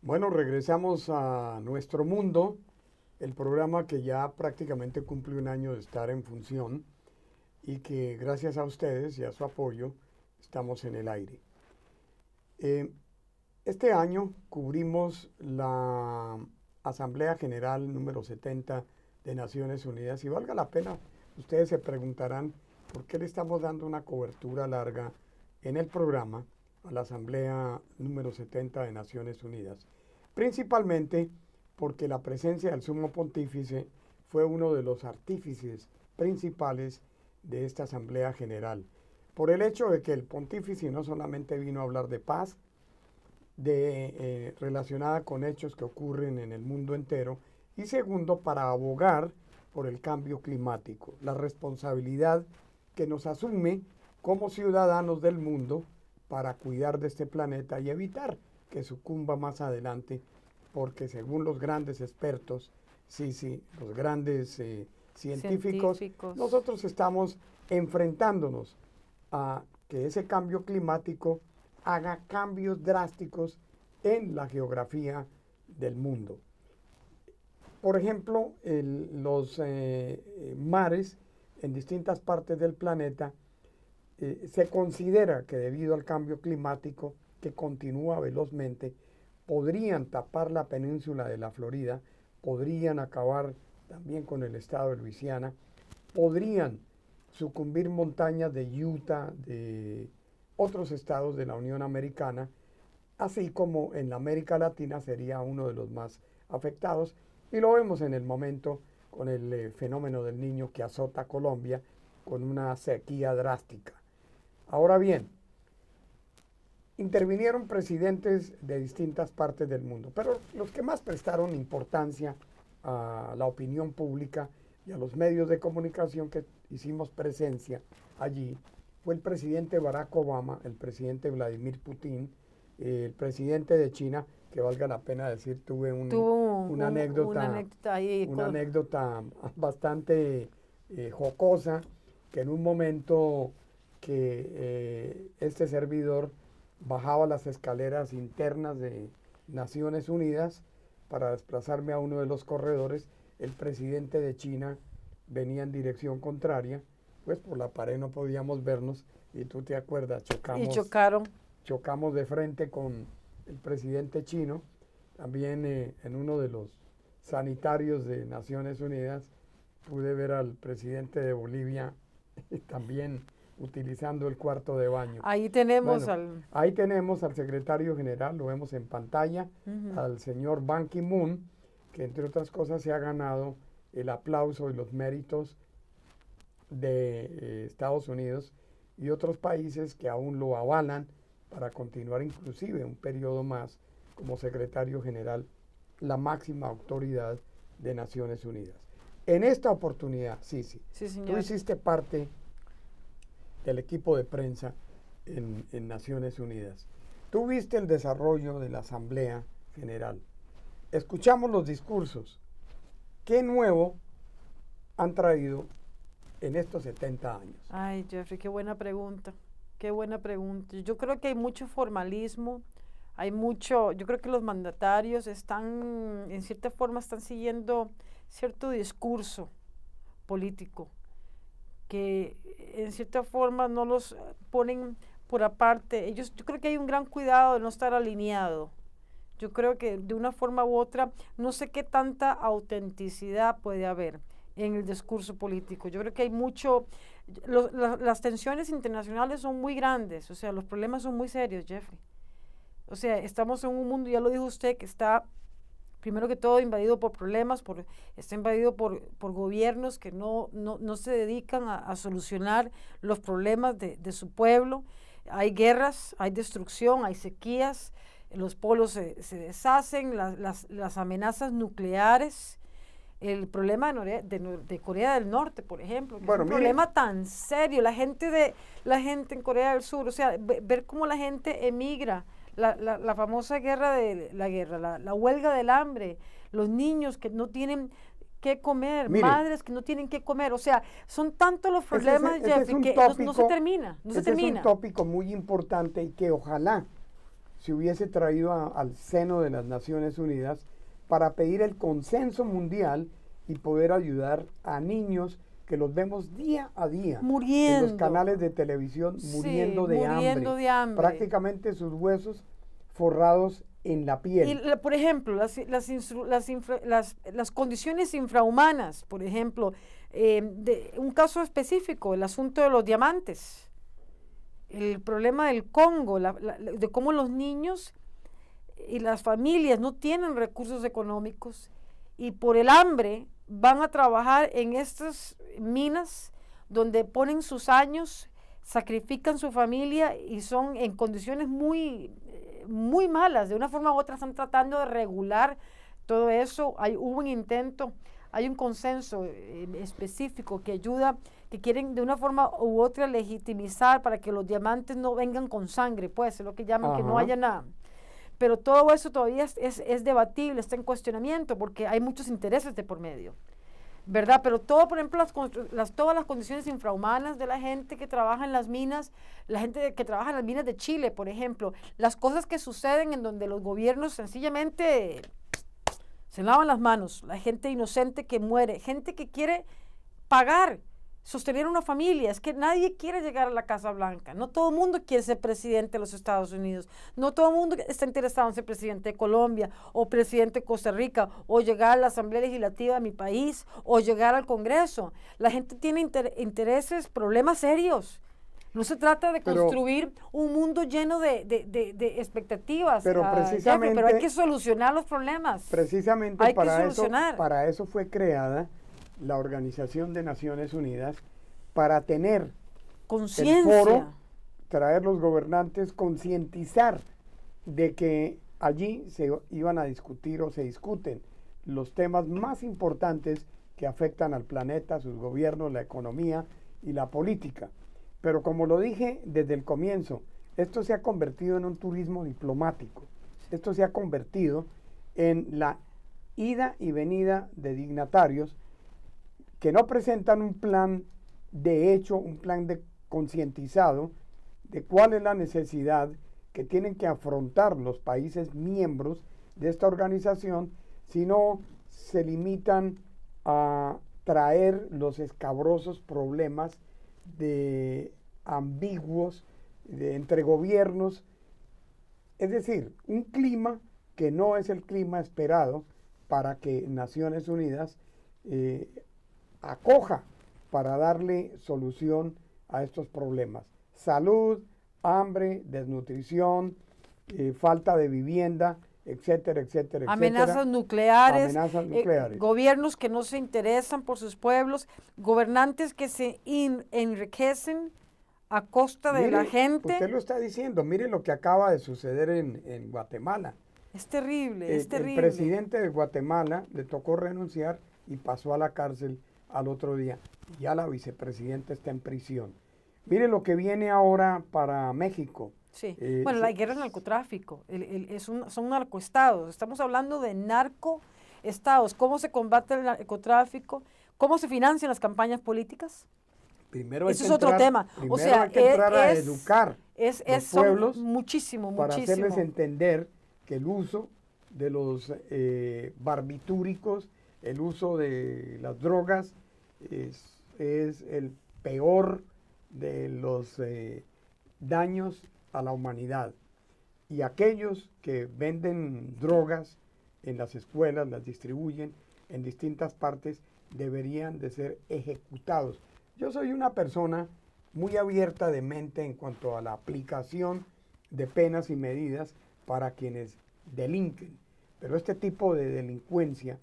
Bueno, regresamos a Nuestro Mundo, el programa que ya prácticamente cumple un año de estar en función y que gracias a ustedes y a su apoyo estamos en el aire. Eh, este año cubrimos la Asamblea General número 70 de Naciones Unidas y valga la pena, ustedes se preguntarán por qué le estamos dando una cobertura larga en el programa a la Asamblea número 70 de Naciones Unidas. Principalmente porque la presencia del Sumo Pontífice fue uno de los artífices principales de esta Asamblea General. Por el hecho de que el Pontífice no solamente vino a hablar de paz, relacionada con hechos que ocurren en el mundo entero, y segundo, para abogar por el cambio climático, la responsabilidad que nos asume como ciudadanos del mundo para cuidar de este planeta y evitar que sucumba más adelante, porque según los grandes expertos, los grandes científicos, nosotros estamos enfrentándonos a que ese cambio climático haga cambios drásticos en la geografía del mundo. Por ejemplo, los mares en distintas partes del planeta se considera que debido al cambio climático que continúa velozmente, podrían tapar la península de la Florida, podrían acabar también con el estado de Luisiana, podrían sucumbir montañas de Utah, de otros estados de la Unión Americana, así como en la América Latina sería uno de los más afectados, y lo vemos en el momento con el fenómeno del Niño que azota Colombia con una sequía drástica. Ahora bien, intervinieron presidentes de distintas partes del mundo, pero los que más prestaron importancia a la opinión pública y a los medios de comunicación que hicimos presencia allí fue el presidente Barack Obama, el presidente Vladimir Putin, el presidente de China, que valga la pena decir, tuve una anécdota bastante jocosa, que en un momento que este servidor bajaba las escaleras internas de Naciones Unidas para desplazarme a uno de los corredores, el presidente de China venía en dirección contraria, pues por la pared no podíamos vernos y tú te acuerdas, chocamos de frente con el presidente chino, también en uno de los sanitarios de Naciones Unidas pude ver al presidente de Bolivia también utilizando el cuarto de baño. Ahí tenemos ahí tenemos al secretario general, lo vemos en pantalla, al señor Ban Ki-moon, que entre otras cosas se ha ganado el aplauso y los méritos de Estados Unidos y otros países que aún lo avalan para continuar inclusive un periodo más como secretario general, la máxima autoridad de Naciones Unidas. En esta oportunidad, sí, tú hiciste parte del equipo de prensa en Naciones Unidas. Tú viste el desarrollo de la Asamblea General. Escuchamos los discursos. ¿Qué nuevo han traído en estos 70 años? Ay, Jeffrey, qué buena pregunta. Qué buena pregunta. Yo creo que hay mucho formalismo, yo creo que los mandatarios están, en cierta forma, están siguiendo cierto discurso político, que en cierta forma no los ponen por aparte. Yo creo que hay un gran cuidado de no estar alineado. Yo creo que de una forma u otra, no sé qué tanta autenticidad puede haber en el discurso político. Yo creo que hay las tensiones internacionales son muy grandes, o sea, los problemas son muy serios, Jeffrey. O sea, estamos en un mundo, ya lo dijo usted, que está, primero que todo, invadido por problemas, está invadido por gobiernos que no se dedican a solucionar los problemas de su pueblo. Hay guerras, hay destrucción, hay sequías, los polos se deshacen, las amenazas nucleares. El problema de Corea del Norte, por ejemplo, que es un problema tan serio. La gente en Corea del Sur, o sea, ver cómo la gente emigra, la famosa la huelga del hambre, los niños que no tienen qué comer, madres que no tienen qué comer, o sea, son tantos los problemas, Jeffrey, que no se termina. Es un tópico muy importante y que ojalá se hubiese traído al seno de las Naciones Unidas para pedir el consenso mundial y poder ayudar a niños que los vemos día a día muriendo en los canales de televisión, muriendo de hambre, prácticamente sus huesos forrados en la piel. Y, por ejemplo, las condiciones infrahumanas, por ejemplo, de un caso específico, el asunto de los diamantes, el problema del Congo, de cómo los niños y las familias no tienen recursos económicos y por el hambre van a trabajar en estas minas donde ponen sus años, sacrifican su familia y son en condiciones muy malas. De una forma u otra están tratando de regular todo eso. Hubo un intento, hay un consenso específico que ayuda, que quieren de una forma u otra legitimizar para que los diamantes no vengan con sangre, pues es lo que llaman, que no haya nada. Pero todo eso todavía es debatible, está en cuestionamiento porque hay muchos intereses de por medio, ¿verdad? Pero todo, por ejemplo, todas las condiciones infrahumanas de la gente que trabaja en las minas, la gente que trabaja en las minas de Chile, por ejemplo, las cosas que suceden en donde los gobiernos sencillamente se lavan las manos, la gente inocente que muere, gente que quiere pagar, sostener una familia. Es que nadie quiere llegar a la Casa Blanca. No todo el mundo quiere ser presidente de los Estados Unidos. No todo el mundo está interesado en ser presidente de Colombia o presidente de Costa Rica o llegar a la Asamblea Legislativa de mi país o llegar al Congreso. La gente tiene intereses, problemas serios. No se trata de construir un mundo lleno de expectativas, pero precisamente, pero hay que solucionar los problemas. Precisamente para eso fue creada la Organización de Naciones Unidas, para tener conciencia, el foro, traer los gobernantes, concientizar de que allí se iban a discutir o se discuten los temas más importantes que afectan al planeta, sus gobiernos, la economía y la política. Pero como lo dije desde el comienzo, esto se ha convertido en un turismo diplomático. Esto se ha convertido en la ida y venida de dignatarios que no presentan un plan de hecho, un plan de concientizado de cuál es la necesidad que tienen que afrontar los países miembros de esta organización, sino se limitan a traer los escabrosos problemas ambiguos entre gobiernos, es decir, un clima que no es el clima esperado para que Naciones Unidas acoja para darle solución a estos problemas. Salud, hambre, desnutrición, falta de vivienda, etcétera, etcétera, amenazas nucleares, gobiernos que no se interesan por sus pueblos, gobernantes que se enriquecen a costa de la gente. Usted lo está diciendo, mire lo que acaba de suceder en Guatemala. Es terrible, es terrible. El presidente de Guatemala le tocó renunciar y pasó a la cárcel al otro día. Ya la vicepresidenta está en prisión. Mire lo que viene ahora para México. Sí, bueno, la guerra es narcotráfico, son narcoestados, estamos hablando de narcoestados. ¿Cómo se combate el narcotráfico? ¿Cómo se financian las campañas políticas? Primero hay Eso es otro tema. O sea, hay que entrar a educar los pueblos muchísimo para hacerles entender que el uso de los barbitúricos, el uso de las drogas es el peor de los daños a la humanidad. Y aquellos que venden drogas en las escuelas, las distribuyen en distintas partes, deberían de ser ejecutados. Yo soy una persona muy abierta de mente en cuanto a la aplicación de penas y medidas para quienes delinquen, pero este tipo de delincuencia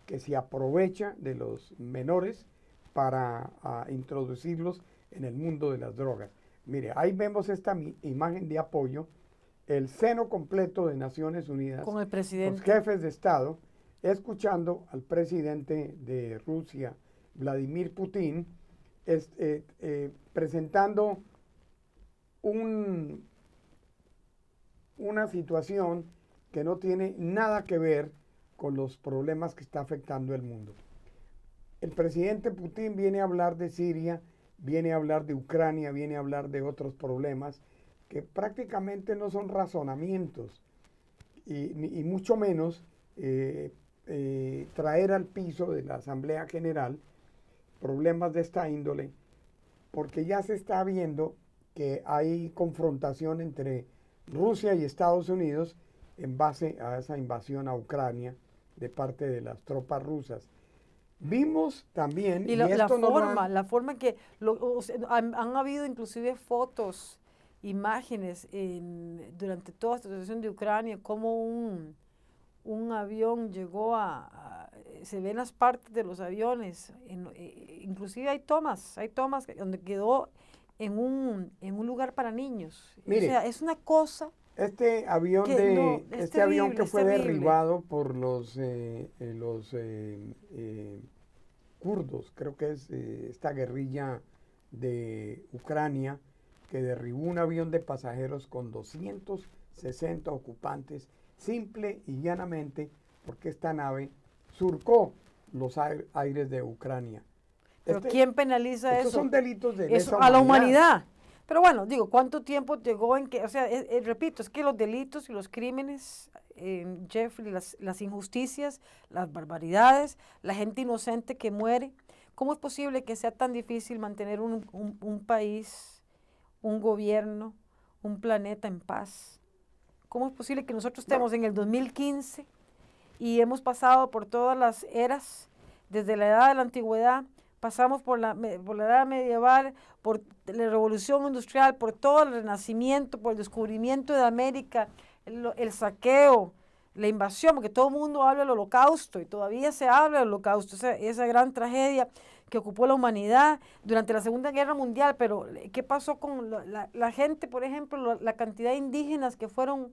que se aprovecha de los menores para introducirlos en el mundo de las drogas. Mire, ahí vemos esta imagen de apoyo, el seno completo de Naciones Unidas, con el presidente, los jefes de Estado, escuchando al presidente de Rusia, Vladimir Putin, presentando una situación que no tiene nada que ver con los problemas que está afectando el mundo. El presidente Putin viene a hablar de Siria, viene a hablar de Ucrania, viene a hablar de otros problemas, que prácticamente no son razonamientos y mucho menos traer al piso de la Asamblea General problemas de esta índole, porque ya se está viendo que hay confrontación entre Rusia y Estados Unidos en base a esa invasión a Ucrania de parte de las tropas rusas. Vimos también, Y la forma que han habido inclusive fotos, imágenes durante toda esta situación de Ucrania, como un avión llegó se ven las partes de los aviones, inclusive hay tomas donde quedó en un lugar para niños. Mire, o sea, es una cosa este avión que fue derribado por los kurdos, creo que es esta guerrilla de Ucrania, que derribó un avión de pasajeros con 260 ocupantes, simple y llanamente porque esta nave surcó los aires de Ucrania. ¿Pero quién penaliza eso? Estos son delitos de lesa humanidad. A la humanidad. Pero bueno, digo, ¿cuánto tiempo llegó en que, o sea, repito, es que los delitos y los crímenes, Jeffrey, las injusticias, las barbaridades, la gente inocente que muere, ¿cómo es posible que sea tan difícil mantener un país, un gobierno, un planeta en paz? ¿Cómo es posible que nosotros estemos en el 2015 y hemos pasado por todas las eras, desde la edad de la antigüedad, pasamos por la edad medieval, por la revolución industrial, por todo el renacimiento, por el descubrimiento de América, el saqueo, la invasión, porque todo el mundo habla del holocausto y todavía se habla del holocausto, esa gran tragedia que ocupó la humanidad durante la Segunda Guerra Mundial. Pero ¿qué pasó con la gente, por ejemplo, la cantidad de indígenas que fueron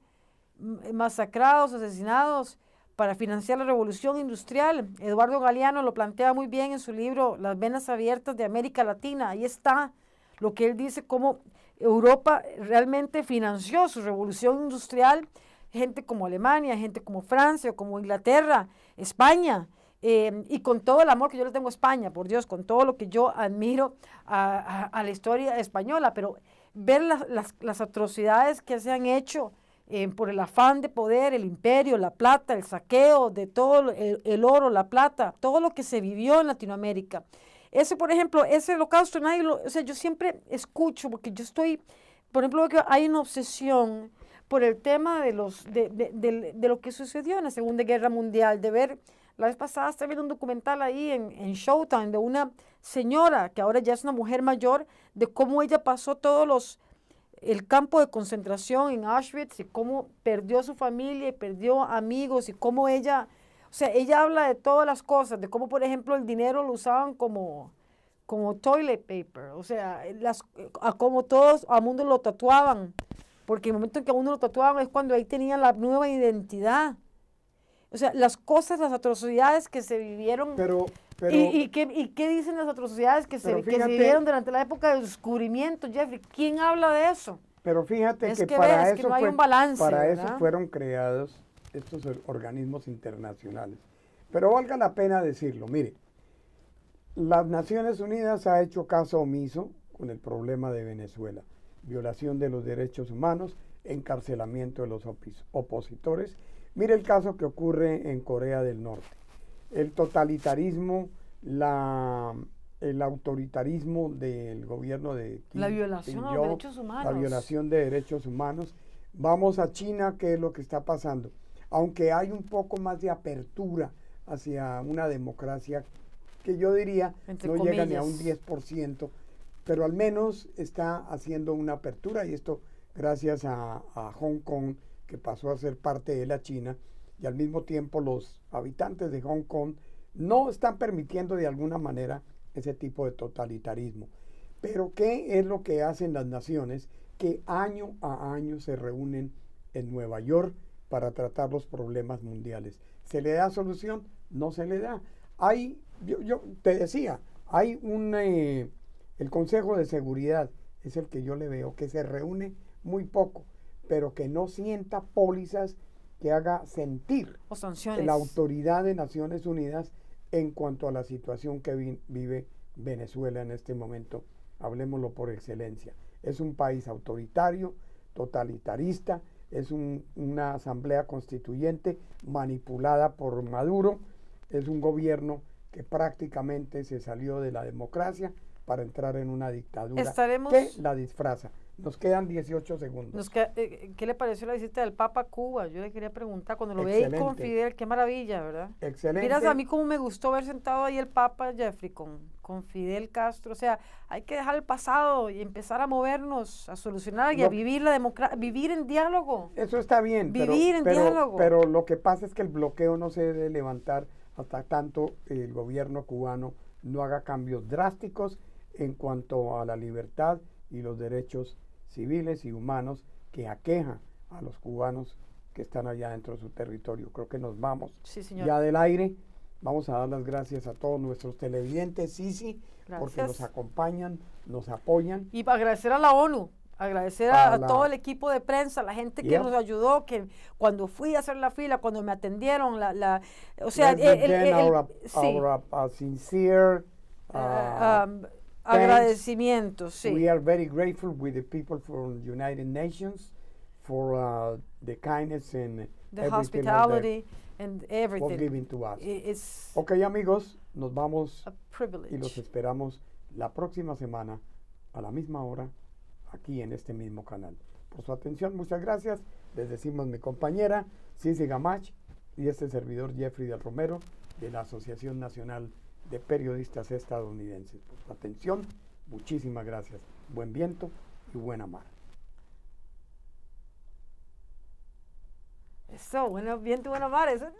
masacrados, asesinados para financiar la revolución industrial? Eduardo Galeano lo plantea muy bien en su libro Las venas abiertas de América Latina. Ahí está lo que él dice, cómo Europa realmente financió su revolución industrial, gente como Alemania, gente como Francia, como Inglaterra, España, y con todo el amor que yo le tengo a España, por Dios, con todo lo que yo admiro a la historia española, pero ver las atrocidades que se han hecho por el afán de poder, el imperio, la plata, el saqueo de todo el oro, la plata, todo lo que se vivió en Latinoamérica. Ese, por ejemplo, ese holocausto, o sea, yo siempre escucho, porque yo estoy, por ejemplo, que hay una obsesión por el tema de lo que sucedió en la Segunda Guerra Mundial, de ver, la vez pasada estaba viendo un documental ahí en Showtime de una señora, que ahora ya es una mujer mayor, de cómo ella pasó el campo de concentración en Auschwitz y cómo perdió a su familia y perdió amigos y cómo ella, o sea, ella habla de todas las cosas, de cómo, por ejemplo, el dinero lo usaban como toilet paper, o sea, a cómo todos a mundo lo tatuaban, porque el momento en que a uno lo tatuaban es cuando ahí tenían la nueva identidad. O sea, las cosas, las atrocidades que se vivieron. ¿Y qué dicen las atrocidades que se vivieron durante la época del descubrimiento, Jeffrey? ¿Quién habla de eso? Pero fíjate que para eso, no hay un balance, para ¿verdad? eso fueron creados estos organismos internacionales. Pero valga la pena decirlo, mire, las Naciones Unidas ha hecho caso omiso con el problema de Venezuela, violación de los derechos humanos, encarcelamiento de los opositores. Mire el caso que ocurre en Corea del Norte. El totalitarismo, el autoritarismo del gobierno de Kim, la violación de los derechos humanos. La violación de derechos humanos. Vamos a China, ¿qué es lo que está pasando? Aunque hay un poco más de apertura hacia una democracia que yo diría no llega ni a un 10%, pero al menos está haciendo una apertura, y esto gracias a Hong Kong, que pasó a ser parte de la China, y al mismo tiempo los habitantes de Hong Kong no están permitiendo de alguna manera ese tipo de totalitarismo. Pero ¿qué es lo que hacen las naciones que año a año se reúnen en Nueva York para tratar los problemas mundiales? ¿Se le da solución? No se le da. Yo te decía, hay el Consejo de Seguridad, es el que yo le veo, que se reúne muy poco, pero que no sienta pólizas que haga sentir o sanciones. La autoridad de Naciones Unidas en cuanto a la situación que vive Venezuela en este momento. Hablemoslo por excelencia. Es un país autoritario, totalitarista, es una asamblea constituyente manipulada por Maduro, es un gobierno que prácticamente se salió de la democracia para entrar en una dictadura que la disfraza. Nos quedan 18 segundos. ¿Qué le pareció la visita del Papa a Cuba? Yo le quería preguntar, cuando lo veí con Fidel, qué maravilla, ¿verdad? Excelente. Miras, a mí cómo me gustó ver sentado ahí el Papa, Jeffrey, con Fidel Castro. O sea, hay que dejar el pasado y empezar a movernos, a solucionar y a vivir la democracia, vivir en diálogo. Eso está bien, vivir en diálogo. Pero lo que pasa es que el bloqueo no se debe levantar hasta tanto el gobierno cubano no haga cambios drásticos en cuanto a la libertad y los derechos civiles y humanos que aqueja a los cubanos que están allá dentro de su territorio. Creo que nos vamos ya del aire. Vamos a dar las gracias a todos nuestros televidentes, Sisi, porque nos acompañan, nos apoyan. Y agradecer a la ONU, agradecer a todo el equipo de prensa, la gente que nos ayudó, que cuando fui a hacer la fila, cuando me atendieron, o sea, our sincere agradecimientos. Sí. We are very grateful with the people from the United Nations for the kindness and the hospitality and everything given to us. Ok, amigos, nos vamos y los esperamos la próxima semana a la misma hora aquí en este mismo canal. Por su atención, muchas gracias. Les decimos mi compañera Sisi Gamach y este servidor Jeffrey del Romero de la Asociación Nacional de Periodistas Estadounidenses. Por su atención, muchísimas gracias. Buen viento y buena mar. Eso, bueno viento y buena mar. Eso no